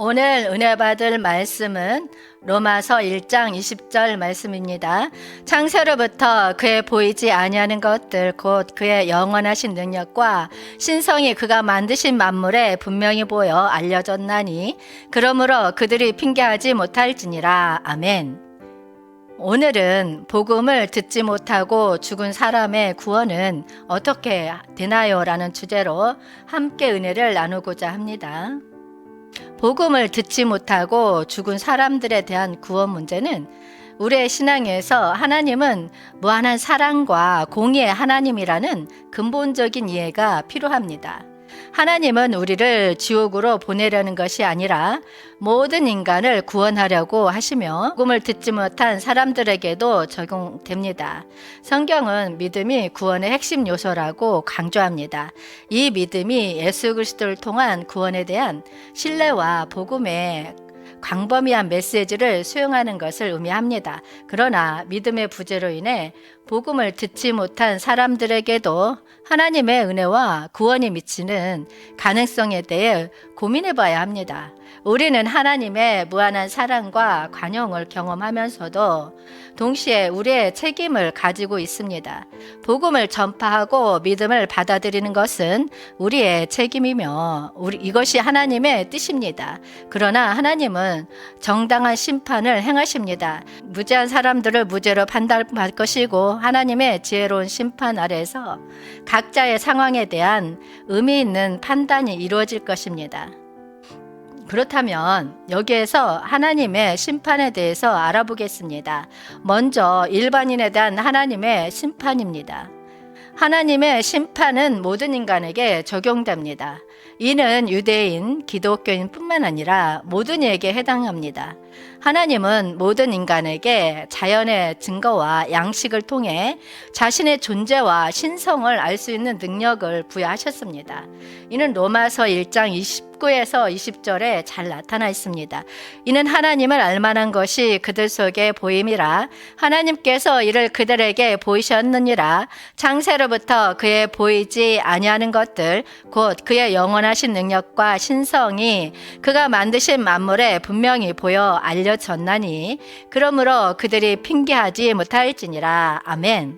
오늘 은혜 받을 말씀은 로마서 1장 20절 말씀입니다. 창세로부터 그의 보이지 아니하는 것들 곧 그의 영원하신 능력과 신성이 그가 만드신 만물에 분명히 보여 알려졌나니 그러므로 그들이 핑계하지 못할지니라. 아멘. 오늘은 복음을 듣지 못하고 죽은 사람의 구원은 어떻게 되나요? 라는 주제로 함께 은혜를 나누고자 합니다. 복음을 듣지 못하고 죽은 사람들에 대한 구원 문제는 우리의 신앙에서 하나님은 무한한 사랑과 공의의 하나님이라는 근본적인 이해가 필요합니다. 하나님은 우리를 지옥으로 보내려는 것이 아니라 모든 인간을 구원하려고 하시며 복음을 듣지 못한 사람들에게도 적용됩니다. 성경은 믿음이 구원의 핵심 요소라고 강조합니다. 이 믿음이 예수 그리스도를 통한 구원에 대한 신뢰와 복음의 광범위한 메시지를 수용하는 것을 의미합니다. 그러나 믿음의 부재로 인해 복음을 듣지 못한 사람들에게도 하나님의 은혜와 구원이 미치는 가능성에 대해 고민해 봐야 합니다. 우리는 하나님의 무한한 사랑과 관용을 경험하면서도 동시에 우리의 책임을 가지고 있습니다. 복음을 전파하고 믿음을 받아들이는 것은 우리의 책임이며 이것이 하나님의 뜻입니다. 그러나 하나님은 정당한 심판을 행하십니다. 무죄한 사람들을 무죄로 판단할 것이고 하나님의 지혜로운 심판 아래서 각자의 상황에 대한 의미 있는 판단이 이루어질 것입니다. 그렇다면 여기에서 하나님의 심판에 대해서 알아보겠습니다. 먼저 일반인에 대한 하나님의 심판입니다. 하나님의 심판은 모든 인간에게 적용됩니다. 이는 유대인, 기독교인 뿐만 아니라 모든 이에게 해당합니다. 하나님은 모든 인간에게 자연의 증거와 양식을 통해 자신의 존재와 신성을 알 수 있는 능력을 부여하셨습니다. 이는 로마서 1장 19에서 20절에 잘 나타나 있습니다. 이는 하나님을 알만한 것이 그들 속에 보임이라 하나님께서 이를 그들에게 보이셨느니라. 창세로부터 그의 보이지 아니하는 것들 곧 그의 영원하신 능력과 신성이 그가 만드신 만물에 분명히 보여 알려졌나니 그러므로 그들이 핑계하지 못할지니라. 아멘.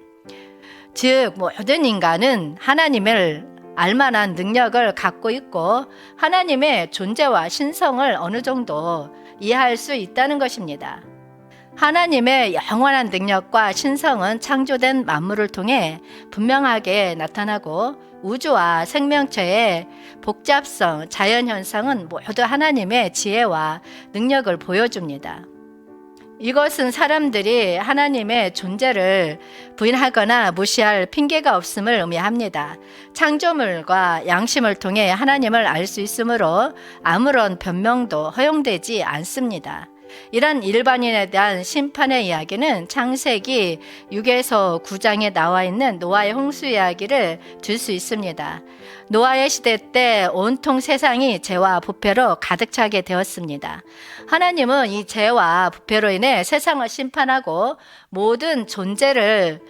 즉 모든 인간은 하나님을 알만한 능력을 갖고 있고 하나님의 존재와 신성을 어느 정도 이해할 수 있다는 것입니다. 하나님의 영원한 능력과 신성은 창조된 만물을 통해 분명하게 나타나고 우주와 생명체의 복잡성, 자연현상은 모두 하나님의 지혜와 능력을 보여줍니다. 이것은 사람들이 하나님의 존재를 부인하거나 무시할 핑계가 없음을 의미합니다. 창조물과 양심을 통해 하나님을 알 수 있으므로 아무런 변명도 허용되지 않습니다. 이런 일반인에 대한 심판의 이야기는 창세기 6에서 9장에 나와 있는 노아의 홍수 이야기를 들 수 있습니다. 노아의 시대 때 온통 세상이 죄와 부패로 가득 차게 되었습니다. 하나님은 이 죄와 부패로 인해 세상을 심판하고 모든 존재를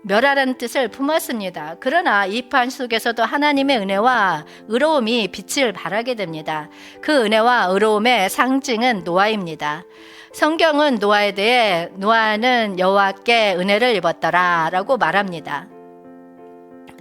멸하라는 뜻을 품었습니다. 그러나 이 판 속에서도 하나님의 은혜와 의로움이 빛을 발하게 됩니다. 그 은혜와 의로움의 상징은 노아입니다. 성경은 노아에 대해 노아는 여호와께 은혜를 입었더라 라고 말합니다.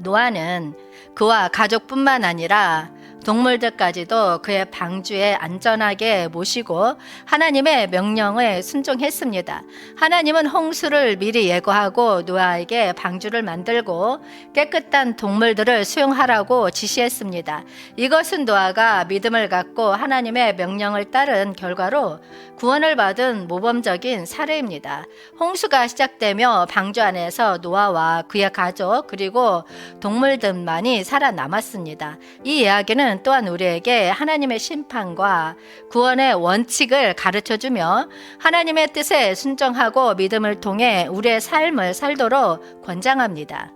노아는 그와 가족뿐만 아니라 동물들까지도 그의 방주에 안전하게 모시고 하나님의 명령에 순종했습니다. 하나님은 홍수를 미리 예고하고 노아에게 방주를 만들고 깨끗한 동물들을 수용하라고 지시했습니다. 이것은 노아가 믿음을 갖고 하나님의 명령을 따른 결과로 구원을 받은 모범적인 사례입니다. 홍수가 시작되며 방주 안에서 노아와 그의 가족 그리고 동물들만이 살아남았습니다. 이 이야기는 또한 우리에게 하나님의 심판과 구원의 원칙을 가르쳐주며 하나님의 뜻에 순종하고 믿음을 통해 우리의 삶을 살도록 권장합니다.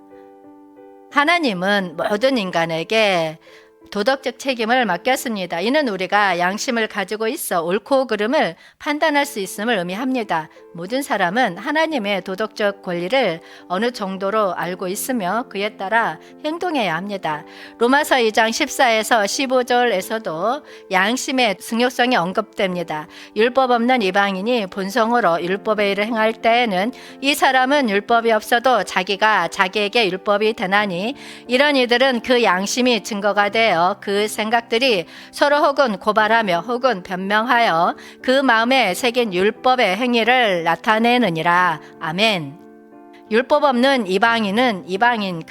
하나님은 모든 인간에게 도덕적 책임을 맡겼습니다. 이는 우리가 양심을 가지고 있어 옳고 그름을 판단할 수 있음을 의미합니다. 모든 사람은 하나님의 도덕적 권리를 어느 정도로 알고 있으며 그에 따라 행동해야 합니다. 로마서 2장 14에서 15절에서도 양심의 중요성이 언급됩니다. 율법 없는 이방인이 본성으로 율법의 일을 행할 때에는 이 사람은 율법이 없어도 자기가 자기에게 율법이 되나니 이런 이들은 그 양심이 증거가 되어 그 생각들이 서로 혹은 고발하며 혹은 변명하여 그 마음에 새긴 율법의 행위를 나타내느니라. 아멘. 율법 없는 이방인은 이방인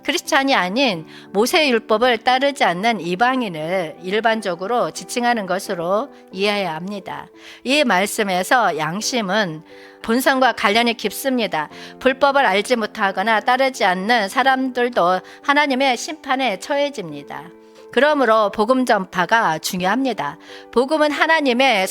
크리스찬이 아닌 모세 율법을 따르지 않는 이방인을 일반적으로 지칭하는 것으로 이해해야 합니다. 이 말씀에서 양심은 본성과 관련이 깊습니다. 불법을 알지 못하거나 따르지 않는 사람들도 하나님의 심판에 처해집니다. 그러므로 복음 전파가 중요합니다. 복음은 하나님의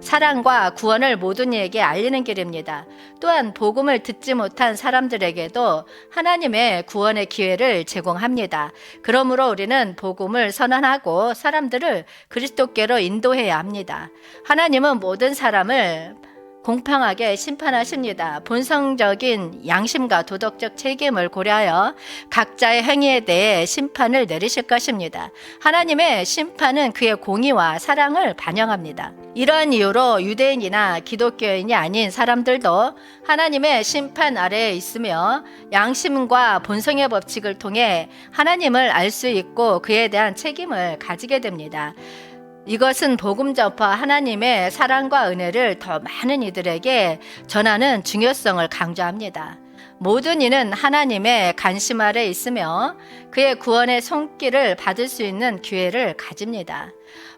사랑과 구원을 모든 이에게 알리는 길입니다. 또한 복음을 듣지 못한 사람들에게도 하나님의 구원의 기회를 제공합니다. 그러므로 우리는 복음을 선언하고 사람들을 그리스도께로 인도해야 합니다. 하나님은 모든 사람을 공평하게 심판하십니다. 본성적인 양심과 도덕적 책임을 고려하여 각자의 행위에 대해 심판을 내리실 것입니다. 하나님의 심판은 그의 공의와 사랑을 반영합니다. 이러한 이유로 유대인이나 기독교인이 아닌 사람들도 하나님의 심판 아래에 있으며 양심과 본성의 법칙을 통해 하나님을 알 수 있고 그에 대한 책임을 가지게 됩니다. 이것은 복음 전파 하나님의 사랑과 은혜를 더 많은 이들에게 전하는 중요성을 강조합니다. 모든 이는 하나님의 관심 아래 있으며 그의 구원의 손길을 받을 수 있는 기회를 가집니다.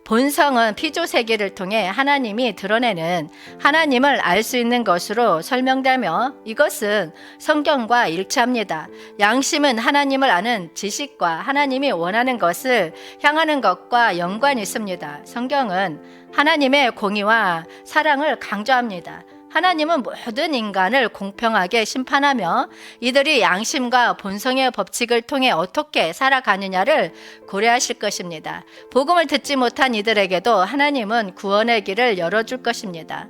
본성은 피조세계를 통해 하나님이 드러내는 하나님을 알 수 있는 것으로 설명되며 이것은 성경과 일치합니다. 양심은 하나님을 아는 지식과 하나님이 원하는 것을 향하는 것과 연관이 있습니다. 성경은 하나님의 공의와 사랑을 강조합니다. 하나님은 모든 인간을 공평하게 심판하며 이들이 양심과 본성의 법칙을 통해 어떻게 살아가느냐를 고려하실 것입니다. 복음을 듣지 못한 이들에게도 하나님은 구원의 길을 열어줄 것입니다.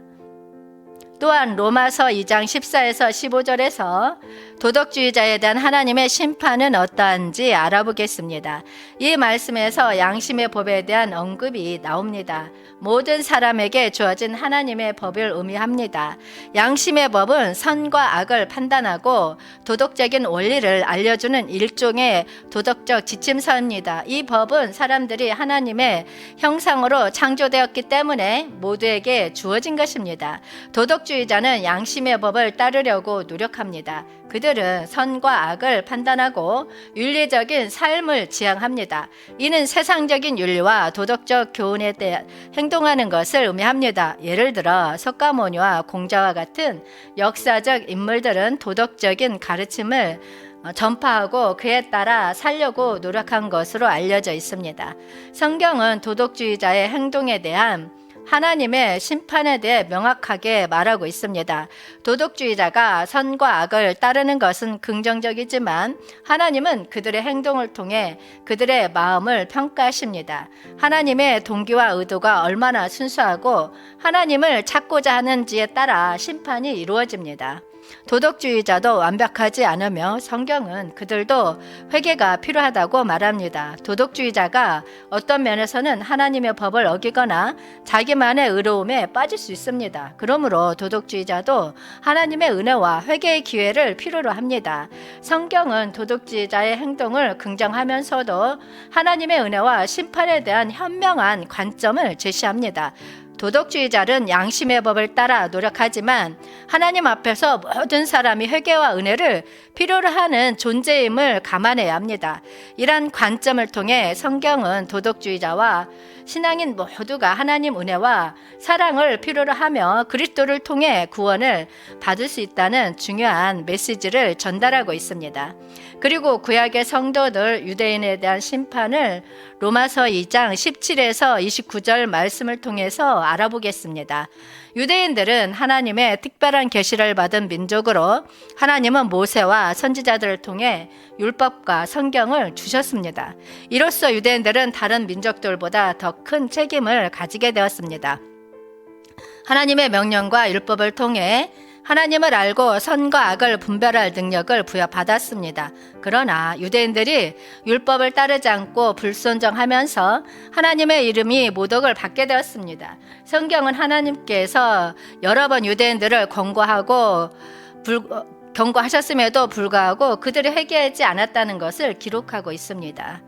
또한 로마서 2장 14에서 15절에서 도덕주의자에 대한 하나님의 심판은 어떠한지 알아보겠습니다. 이 말씀에서 양심의 법에 대한 언급이 나옵니다. 모든 사람에게 주어진 하나님의 법을 의미합니다. 양심의 법은 선과 악을 판단하고 도덕적인 원리를 알려주는 일종의 도덕적 지침서입니다. 이 법은 사람들이 하나님의 형상으로 창조되었기 때문에 모두에게 주어진 것입니다. 도덕주의자는 양심의 법을 따르려고 노력합니다. 그들은 선과 악을 판단하고 윤리적인 삶을 지향합니다. 이는 세상적인 윤리와 도덕적 교훈에 대해 행동하는 것을 의미합니다. 예를 들어 석가모니와 공자와 같은 역사적 인물들은 도덕적인 가르침을 전파하고 그에 따라 살려고 노력한 것으로 알려져 있습니다. 성경은 도덕주의자의 행동에 대한 하나님의 심판에 대해 명확하게 말하고 있습니다. 도덕주의자가 선과 악을 따르는 것은 긍정적이지만 하나님은 그들의 행동을 통해 그들의 마음을 평가하십니다. 하나님의 동기와 의도가 얼마나 순수하고 하나님을 찾고자 하는지에 따라 심판이 이루어집니다. 도덕주의자도 완벽하지 않으며 성경은 그들도 회개가 필요하다고 말합니다. 도덕주의자가 어떤 면에서는 하나님의 법을 어기거나 자기만의 의로움에 빠질 수 있습니다. 그러므로 도덕주의자도 하나님의 은혜와 회개의 기회를 필요로 합니다. 성경은 도덕주의자의 행동을 긍정하면서도 하나님의 은혜와 심판에 대한 현명한 관점을 제시합니다. 도덕주의자는 양심의 법을 따라 노력하지만 하나님 앞에서 모든 사람이 회개와 은혜를 필요로 하는 존재임을 감안해야 합니다. 이러한 관점을 통해 성경은 도덕주의자와 신앙인 모두가 하나님 은혜와 사랑을 필요로 하며 그리스도를 통해 구원을 받을 수 있다는 중요한 메시지를 전달하고 있습니다. 그리고 구약의 성도들 유대인에 대한 심판을 로마서 2장 17에서 29절 말씀을 통해서 알아보겠습니다. 유대인들은 하나님의 특별한 계시를 받은 민족으로 하나님은 모세와 선지자들을 통해 율법과 성경을 주셨습니다. 이로써 유대인들은 다른 민족들보다 더 큰 책임을 가지게 되었습니다. 하나님의 명령과 율법을 통해 하나님을 알고 선과 악을 분별할 능력을 부여받았습니다. 그러나 유대인들이 율법을 따르지 않고 불순종하면서 하나님의 이름이 모독을 받게 되었습니다. 성경은 하나님께서 여러 번 유대인들을 경고하셨음에도 불구하고 그들이 회개하지 않았다는 것을 기록하고 있습니다.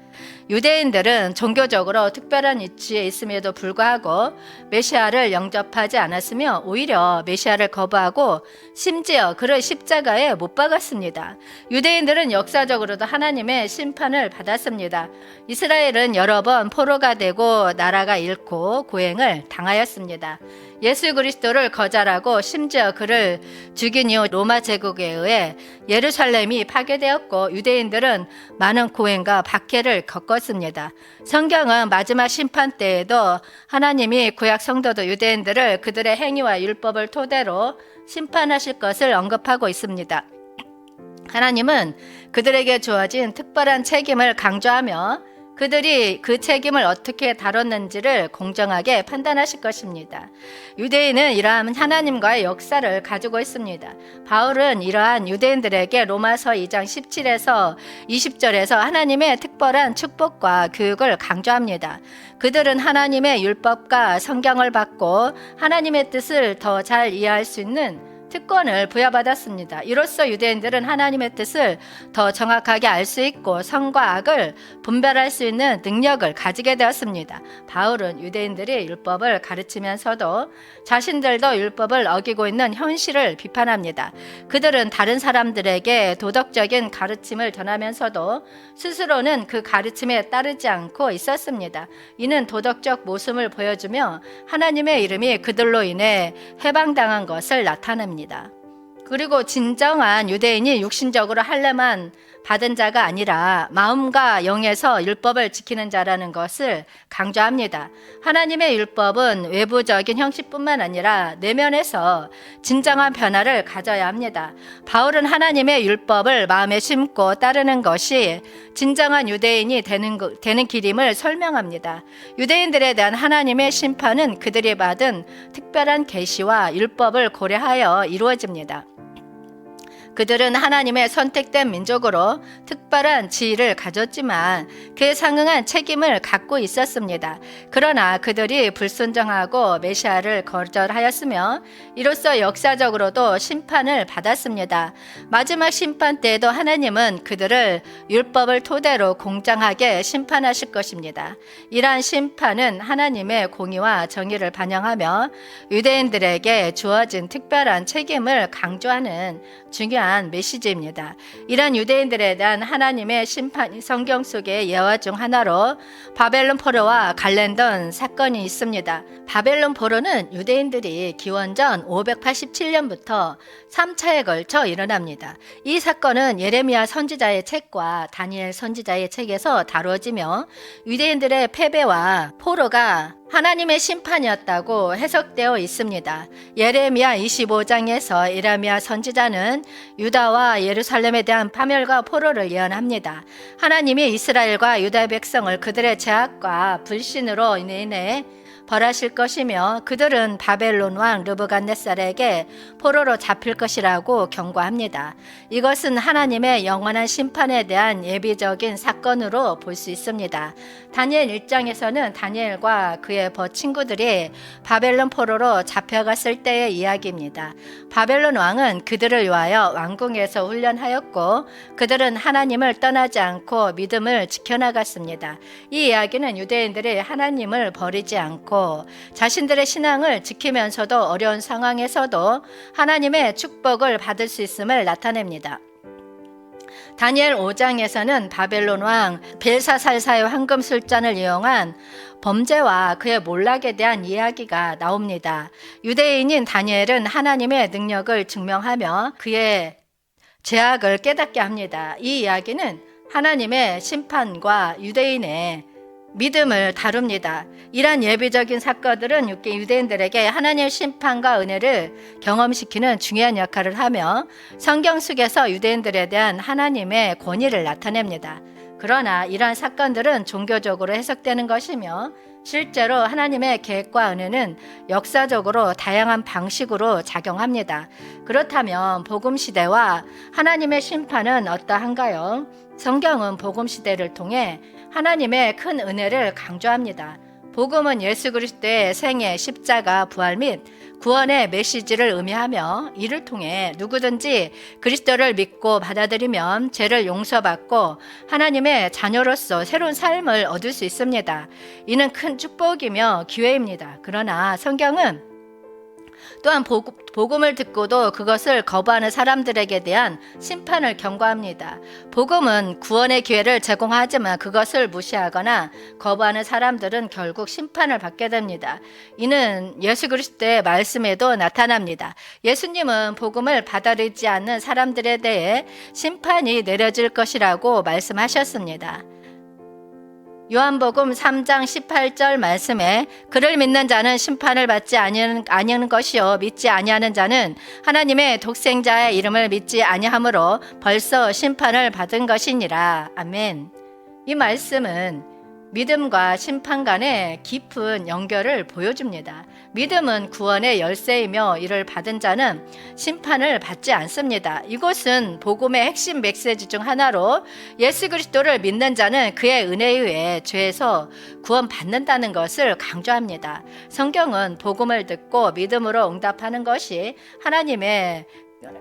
유대인들은 종교적으로 특별한 위치에 있음에도 불구하고 메시아를 영접하지 않았으며 오히려 메시아를 거부하고 심지어 그를 십자가에 못 박았습니다. 유대인들은 역사적으로도 하나님의 심판을 받았습니다. 이스라엘은 여러 번 포로가 되고 나라가 잃고 고행을 당하였습니다. 예수 그리스도를 거절하고 심지어 그를 죽인 이후 로마 제국에 의해 예루살렘이 파괴되었고 유대인들은 많은 고행과 박해를 겪었습니다. 성경은 마지막 심판 때에도 하나님이 구약 성도도 유대인들을 그들의 행위와 율법을 토대로 심판하실 것을 언급하고 있습니다. 하나님은 그들에게 주어진 특별한 책임을 강조하며 그들이 그 책임을 어떻게 다뤘는지를 공정하게 판단하실 것입니다. 유대인은 이러한 하나님과의 역사를 가지고 있습니다. 바울은 이러한 유대인들에게 로마서 2장 17에서 20절에서 하나님의 특별한 축복과 교육을 강조합니다. 그들은 하나님의 율법과 성경을 받고 하나님의 뜻을 더 잘 이해할 수 있는 특권을 부여받았습니다. 이로써 유대인들은 하나님의 뜻을 더 정확하게 알 수 있고 선과 악을 분별할 수 있는 능력을 가지게 되었습니다. 바울은 유대인들이 율법을 가르치면서도 자신들도 율법을 어기고 있는 현실을 비판합니다. 그들은 다른 사람들에게 도덕적인 가르침을 전하면서도 스스로는 그 가르침에 따르지 않고 있었습니다. 이는 도덕적 모습을 보여주며 하나님의 이름이 그들로 인해 해방당한 것을 나타냅니다. 그리고 진정한 유대인이 육신적으로 할례만 받은 자가 아니라 마음과 영에서 율법을 지키는 자라는 것을 강조합니다. 하나님의 율법은 외부적인 형식뿐만 아니라 내면에서 진정한 변화를 가져야 합니다. 바울은 하나님의 율법을 마음에 심고 따르는 것이 진정한 유대인이 되는 길임을 설명합니다. 유대인들에 대한 하나님의 심판은 그들이 받은 특별한 계시와 율법을 고려하여 이루어집니다. 그들은 하나님의 선택된 민족으로 특별한 지위를 가졌지만 그에 상응한 책임을 갖고 있었습니다. 그러나 그들이 불순종하고 메시아를 거절하였으며 이로써 역사적으로도 심판을 받았습니다. 마지막 심판 때에도 하나님은 그들을 율법을 토대로 공정하게 심판하실 것입니다. 이러한 심판은 하나님의 공의와 정의를 반영하며 유대인들에게 주어진 특별한 책임을 강조하는 중요한 메시지입니다. 이런 유대인들에 대한 하나님의 심판이 성경 속의 예화 중 하나로 바벨론 포로와 관련된 사건이 있습니다. 바벨론 포로는 유대인들이 기원전 587년부터 3차에 걸쳐 일어납니다. 이 사건은 예레미야 선지자의 책과 다니엘 선지자의 책에서 다루어지며 유대인들의 패배와 포로가 하나님의 심판이었다고 해석되어 있습니다. 예레미야 25장에서 예레미야 선지자는 유다와 예루살렘에 대한 파멸과 포로를 예언합니다. 하나님이 이스라엘과 유다 백성을 그들의 죄악과 불신으로 인해 벌하실 것이며 그들은 바벨론 왕 르브갓네살에게 포로로 잡힐 것이라고 경고합니다. 이것은 하나님의 영원한 심판에 대한 예비적인 사건으로 볼 수 있습니다. 다니엘 1장에서는 다니엘과 그의 친구들이 바벨론 포로로 잡혀갔을 때의 이야기입니다. 바벨론 왕은 그들을 위하여 왕궁에서 훈련하였고 그들은 하나님을 떠나지 않고 믿음을 지켜나갔습니다. 이 이야기는 유대인들이 하나님을 버리지 않고 자신들의 신앙을 지키면서도 어려운 상황에서도 하나님의 축복을 받을 수 있음을 나타냅니다. 다니엘 5장에서는 바벨론 왕 벨사살사의 황금 술잔을 이용한 범죄와 그의 몰락에 대한 이야기가 나옵니다. 유대인인 다니엘은 하나님의 능력을 증명하며 그의 죄악을 깨닫게 합니다. 이 이야기는 하나님의 심판과 유대인의 믿음을 다룹니다. 이러한 예비적인 사건들은 유대인들에게 하나님의 심판과 은혜를 경험시키는 중요한 역할을 하며 성경 속에서 유대인들에 대한 하나님의 권위를 나타냅니다. 그러나 이러한 사건들은 종교적으로 해석되는 것이며 실제로 하나님의 계획과 은혜는 역사적으로 다양한 방식으로 작용합니다. 그렇다면 복음 시대와 하나님의 심판은 어떠한가요? 성경은 복음 시대를 통해 하나님의 큰 은혜를 강조합니다. 복음은 예수 그리스도의 생애, 십자가, 부활 및 구원의 메시지를 의미하며 이를 통해 누구든지 그리스도를 믿고 받아들이면 죄를 용서받고 하나님의 자녀로서 새로운 삶을 얻을 수 있습니다. 이는 큰 축복이며 기회입니다. 그러나 성경은 또한 복음을 듣고도 그것을 거부하는 사람들에게 대한 심판을 경고합니다. 복음은 구원의 기회를 제공하지만 그것을 무시하거나 거부하는 사람들은 결국 심판을 받게 됩니다. 이는 예수 그리스도의 말씀에도 나타납니다. 예수님은 복음을 받아들이지 않는 사람들에 대해 심판이 내려질 것이라고 말씀하셨습니다. 요한복음 3장 18절 말씀에 그를 믿는 자는 심판을 받지 아니하는 것이요 믿지 아니하는 자는 하나님의 독생자의 이름을 믿지 아니하므로 벌써 심판을 받은 것이니라. 아멘. 이 말씀은 믿음과 심판 간의 깊은 연결을 보여줍니다. 믿음은 구원의 열쇠이며 이를 받은 자는 심판을 받지 않습니다. 이것은 복음의 핵심 메시지 중 하나로 예수 그리스도를 믿는 자는 그의 은혜에 의해 죄에서 구원받는다는 것을 강조합니다. 성경은 복음을 듣고 믿음으로 응답하는 것이 하나님의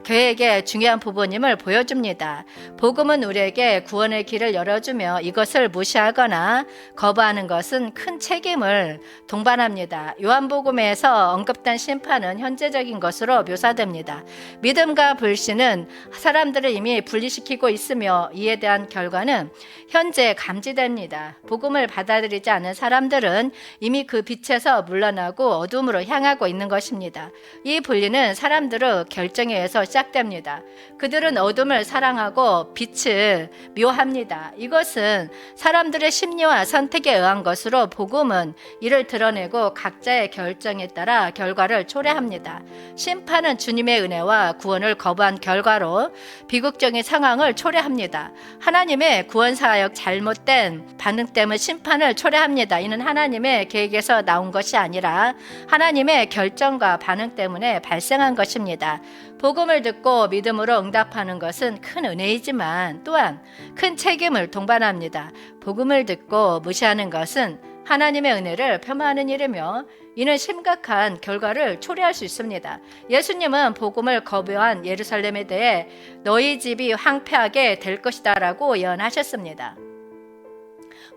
계획의 중요한 부분임을 보여줍니다. 복음은 우리에게 구원의 길을 열어주며 이것을 무시하거나 거부하는 것은 큰 책임을 동반합니다. 요한복음에서 언급된 심판은 현재적인 것으로 묘사됩니다. 믿음과 불신은 사람들을 이미 분리시키고 있으며 이에 대한 결과는 현재 감지됩니다. 복음을 받아들이지 않는 사람들은 이미 그 빛에서 물러나고 어둠으로 향하고 있는 것입니다. 이 분리는 사람들의 결정에 의해서 시작됩니다. 그들은 어둠을 사랑하고 빛을 미워합니다. 이것은 사람들의 심리와 선택에 의한 것으로 복음은 이를 드러내고 각자의 결정에 따라 결과를 초래합니다. 심판은 주님의 은혜와 구원을 거부한 결과로 비극적인 상황을 초래합니다. 하나님의 구원사역 잘못된 반응 때문에 심판을 초래합니다. 이는 하나님의 계획에서 나온 것이 아니라 하나님의 결정과 반응 때문에 발생한 것입니다. 복음을 듣고 믿음으로 응답하는 것은 큰 은혜이지만 또한 큰 책임을 동반합니다. 복음을 듣고 무시하는 것은 하나님의 은혜를 폄하하는 일이며 이는 심각한 결과를 초래할 수 있습니다. 예수님은 복음을 거부한 예루살렘에 대해 너희 집이 황폐하게 될 것이다 라고 예언하셨습니다.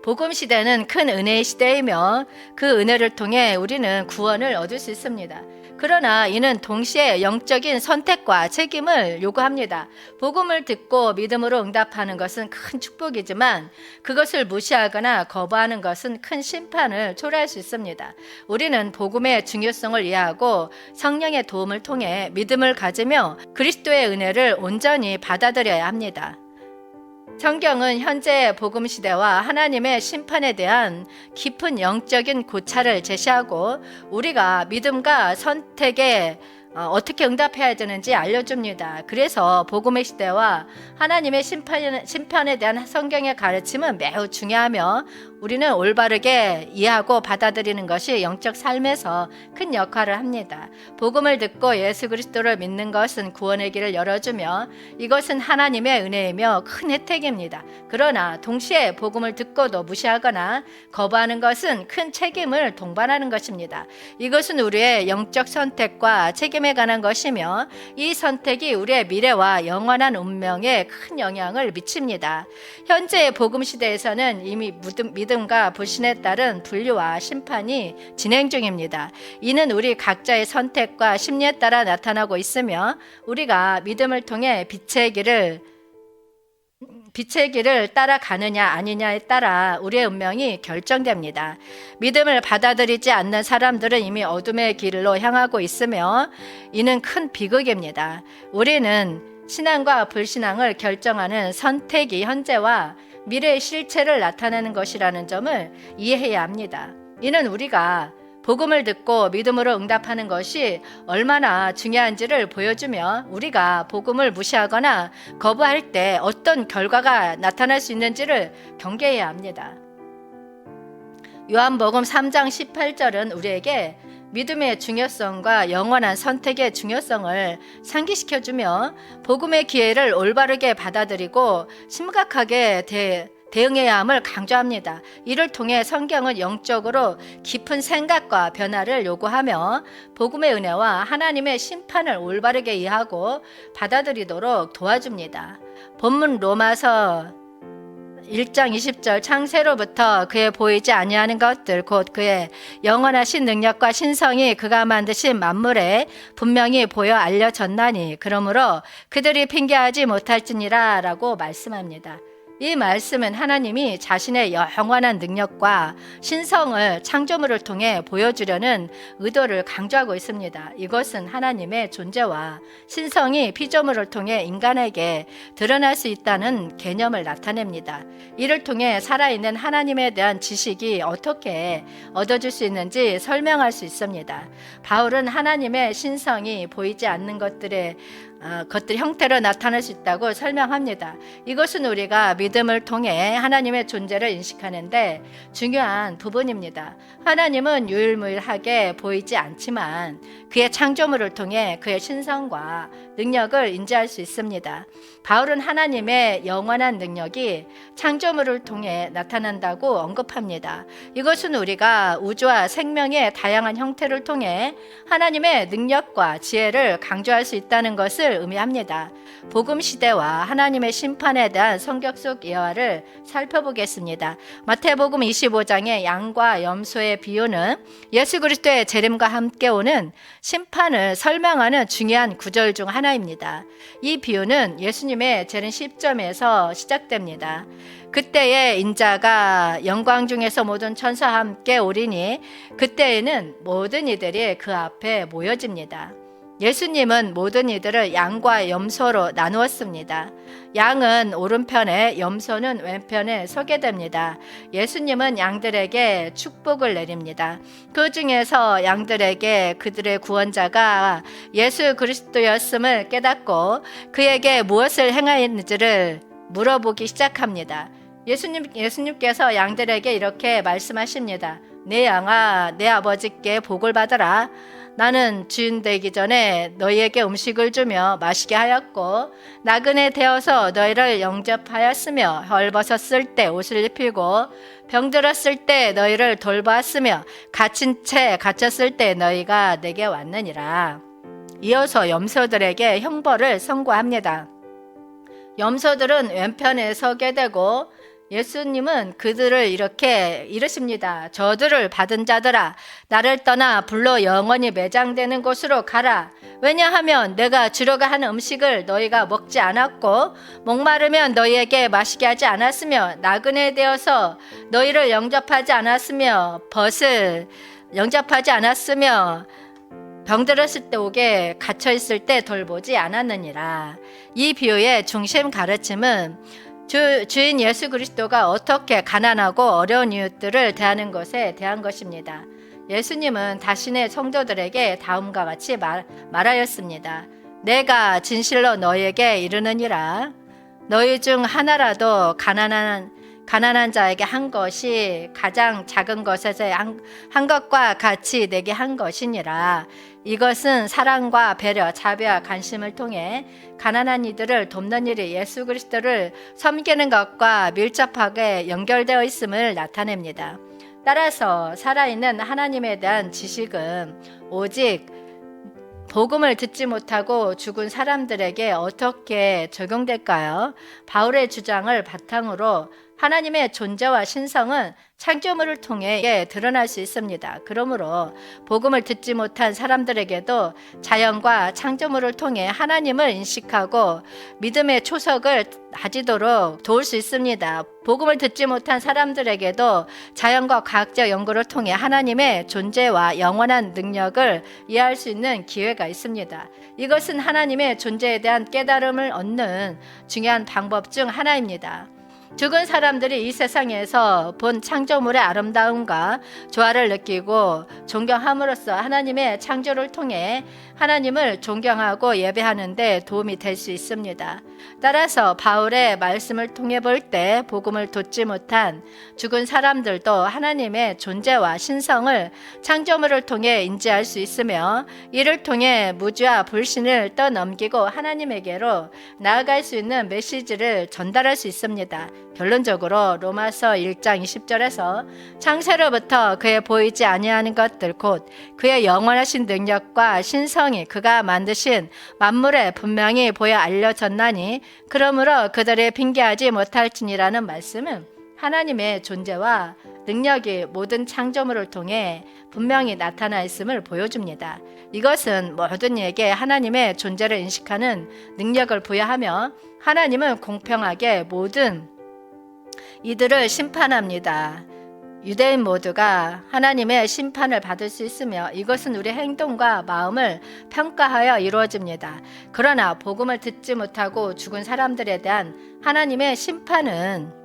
복음 시대는 큰 은혜의 시대이며 그 은혜를 통해 우리는 구원을 얻을 수 있습니다. 그러나 이는 동시에 영적인 선택과 책임을 요구합니다. 복음을 듣고 믿음으로 응답하는 것은 큰 축복이지만 그것을 무시하거나 거부하는 것은 큰 심판을 초래할 수 있습니다. 우리는 복음의 중요성을 이해하고 성령의 도움을 통해 믿음을 가지며 그리스도의 은혜를 온전히 받아들여야 합니다. 성경은 현재의 복음 시대와 하나님의 심판에 대한 깊은 영적인 고찰을 제시하고 우리가 믿음과 선택에 어떻게 응답해야 되는지 알려줍니다. 그래서 복음의 시대와 하나님의 심판에 대한 성경의 가르침은 매우 중요하며 우리는 올바르게 이해하고 받아들이는 것이 영적 삶에서 큰 역할을 합니다. 복음을 듣고 예수 그리스도를 믿는 것은 구원의 길을 열어주며 이것은 하나님의 은혜이며 큰 혜택입니다. 그러나 동시에 복음을 듣고도 무시하거나 거부하는 것은 큰 책임을 동반하는 것입니다. 이것은 우리의 영적 선택과 책임에 관한 것이며 이 선택이 우리의 미래와 영원한 운명에 큰 영향을 미칩니다. 현재의 복음 시대에서는 이미 믿음과 불신에 따른 분류와 심판이 진행 중입니다. 이는 우리 각자의 선택과 심리에 따라 나타나고 있으며 우리가 믿음을 통해 빛의 길을 따라가느냐 아니냐에 따라 우리의 운명이 결정됩니다. 믿음을 받아들이지 않는 사람들은 이미 어둠의 길로 향하고 있으며 이는 큰 비극입니다. 우리는 신앙과 불신앙을 결정하는 선택이 현재와 미래의 실체를 나타내는 것이라는 점을 이해해야 합니다. 이는 우리가 복음을 듣고 믿음으로 응답하는 것이 얼마나 중요한지를 보여주며 우리가 복음을 무시하거나 거부할 때 어떤 결과가 나타날 수 있는지를 경계해야 합니다. 요한복음 3장 18절은 우리에게 믿음의 중요성과 영원한 선택의 중요성을 상기시켜주며 복음의 기회를 올바르게 받아들이고 심각하게 대응해야 함을 강조합니다. 이를 통해 성경은 영적으로 깊은 생각과 변화를 요구하며 복음의 은혜와 하나님의 심판을 올바르게 이해하고 받아들이도록 도와줍니다. 본문 로마서 1장 20절 창세로부터 그의 보이지 아니하는 것들 곧 그의 영원하신 능력과 신성이 그가 만드신 만물에 분명히 보여 알려졌나니 그러므로 그들이 핑계하지 못할지니라 라고 말씀합니다. 이 말씀은 하나님이 자신의 영원한 능력과 신성을 창조물을 통해 보여주려는 의도를 강조하고 있습니다. 이것은 하나님의 존재와 신성이 피조물을 통해 인간에게 드러날 수 있다는 개념을 나타냅니다. 이를 통해 살아있는 하나님에 대한 지식이 어떻게 얻어질 수 있는지 설명할 수 있습니다. 바울은 하나님의 신성이 보이지 않는 것들 형태로 나타날 수 있다고 설명합니다. 이것은 우리가 믿음을 통해 하나님의 존재를 인식하는데 중요한 부분입니다. 하나님은 유일무이하게 보이지 않지만 그의 창조물을 통해 그의 신성과 능력을 인지할 수 있습니다. 바울은 하나님의 영원한 능력이 창조물을 통해 나타난다고 언급합니다. 이것은 우리가 우주와 생명의 다양한 형태를 통해 하나님의 능력과 지혜를 강조할 수 있다는 것을 의미합니다. 복음 시대와 하나님의 심판에 대한 성경 속 예화를 살펴보겠습니다. 마태복음 25장의 양과 염소의 비유는 예수 그리스도의 재림과 함께 오는 심판을 설명하는 중요한 구절 중 하나입니다. 이 비유는 예수님의 재림 시점에서 시작됩니다. 그때에 인자가 영광 중에서 모든 천사와 함께 오리니 그때에는 모든 이들이 그 앞에 모여집니다. 예수님은 모든 이들을 양과 염소로 나누었습니다. 양은 오른편에 염소는 왼편에 서게 됩니다. 예수님은 양들에게 축복을 내립니다. 그 중에서 양들에게 그들의 구원자가 예수 그리스도였음을 깨닫고 그에게 무엇을 행하였는지를 물어보기 시작합니다. 예수님께서 양들에게 이렇게 말씀하십니다. 내 양아, 내 아버지께 복을 받아라. 나는 주인 되기 전에 너희에게 음식을 주며 마시게 하였고 나그네 되어서 너희를 영접하였으며 헐벗었을 때 옷을 입히고 병들었을 때 너희를 돌보았으며 갇힌 채 갇혔을 때 너희가 내게 왔느니라. 이어서 염소들에게 형벌을 선고합니다. 염소들은 왼편에 서게 되고 예수님은 그들을 이렇게 이르십니다. 저들을 받은 자들아, 나를 떠나 불로 영원히 매장되는 곳으로 가라. 왜냐하면 내가 주려고 하는 음식을 너희가 먹지 않았고 목마르면 너희에게 마시게 하지 않았으며 나그네 되어서 너희를 영접하지 않았으며 벗을 영접하지 않았으며 병들었을 때 오게 갇혀 있을 때 돌보지 않았느니라. 이 비유의 중심 가르침은 주인 예수 그리스도가 어떻게 가난하고 어려운 이웃들을 대하는 것에 대한 것입니다. 예수님은 자신의 성도들에게 다음과 같이 말하였습니다. 내가 진실로 너희에게 이르느니라. 너희 중 하나라도 가난한 자에게 한 것이 가장 작은 것에서 한 것과 같이 내게 한 것이니라. 이것은 사랑과 배려, 자비와 관심을 통해 가난한 이들을 돕는 일이 예수 그리스도를 섬기는 것과 밀접하게 연결되어 있음을 나타냅니다. 따라서 살아있는 하나님에 대한 지식은 오직 복음을 듣지 못하고 죽은 사람들에게 어떻게 적용될까요? 바울의 주장을 바탕으로 하나님의 존재와 신성은 창조물을 통해 드러날 수 있습니다. 그러므로 복음을 듣지 못한 사람들에게도 자연과 창조물을 통해 하나님을 인식하고 믿음의 초석을 다지도록 도울 수 있습니다. 복음을 듣지 못한 사람들에게도 자연과 과학적 연구를 통해 하나님의 존재와 영원한 능력을 이해할 수 있는 기회가 있습니다. 이것은 하나님의 존재에 대한 깨달음을 얻는 중요한 방법 중 하나입니다. 죽은 사람들이 이 세상에서 본 창조물의 아름다움과 조화를 느끼고 존경함으로써 하나님의 창조를 통해 하나님을 존경하고 예배하는 데 도움이 될 수 있습니다. 따라서 바울의 말씀을 통해 볼 때 복음을 돋지 못한 죽은 사람들도 하나님의 존재와 신성을 창조물을 통해 인지할 수 있으며 이를 통해 무지와 불신을 떠넘기고 하나님에게로 나아갈 수 있는 메시지를 전달할 수 있습니다. 결론적으로 로마서 1장 20절에서 창세로부터 그의 보이지 아니하는 것들 곧 그의 영원하신 능력과 신성이 그가 만드신 만물에 분명히 보여 알려졌나니 그러므로 그들이 핑계하지 못할지니라는 말씀은 하나님의 존재와 능력이 모든 창조물을 통해 분명히 나타나 있음을 보여줍니다. 이것은 모든 이에게 하나님의 존재를 인식하는 능력을 부여하며 하나님은 공평하게 모든 이들을 심판합니다. 유대인 모두가 하나님의 심판을 받을 수 있으며 이것은 우리 행동과 마음을 평가하여 이루어집니다. 그러나 복음을 듣지 못하고 죽은 사람들에 대한 하나님의 심판은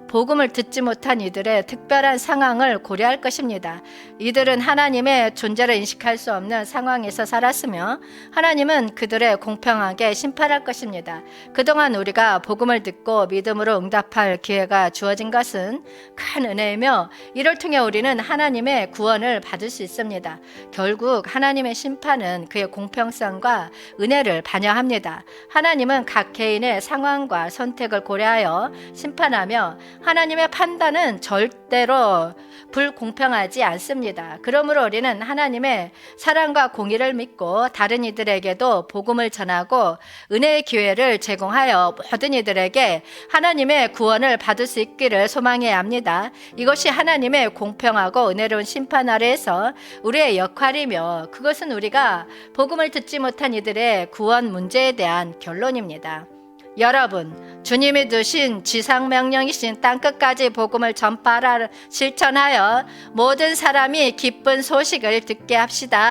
복음을 듣지 못한 이들의 특별한 상황을 고려할 것입니다. 이들은 하나님의 존재를 인식할 수 없는 상황에서 살았으며 하나님은 그들을 공평하게 심판할 것입니다. 그동안 우리가 복음을 듣고 믿음으로 응답할 기회가 주어진 것은 큰 은혜이며 이를 통해 우리는 하나님의 구원을 받을 수 있습니다. 결국 하나님의 심판은 그의 공평성과 은혜를 반영합니다. 하나님은 각 개인의 상황과 선택을 고려하여 심판하며 하나님의 판단은 절대로 불공평하지 않습니다. 그러므로 우리는 하나님의 사랑과 공의를 믿고 다른 이들에게도 복음을 전하고 은혜의 기회를 제공하여 모든 이들에게 하나님의 구원을 받을 수 있기를 소망해야 합니다. 이것이 하나님의 공평하고 은혜로운 심판 아래에서 우리의 역할이며 그것은 우리가 복음을 듣지 못한 이들의 구원 문제에 대한 결론입니다. 여러분, 주님이 두신 지상명령이신 땅끝까지 복음을 전파하라 실천하여 모든 사람이 기쁜 소식을 듣게 합시다.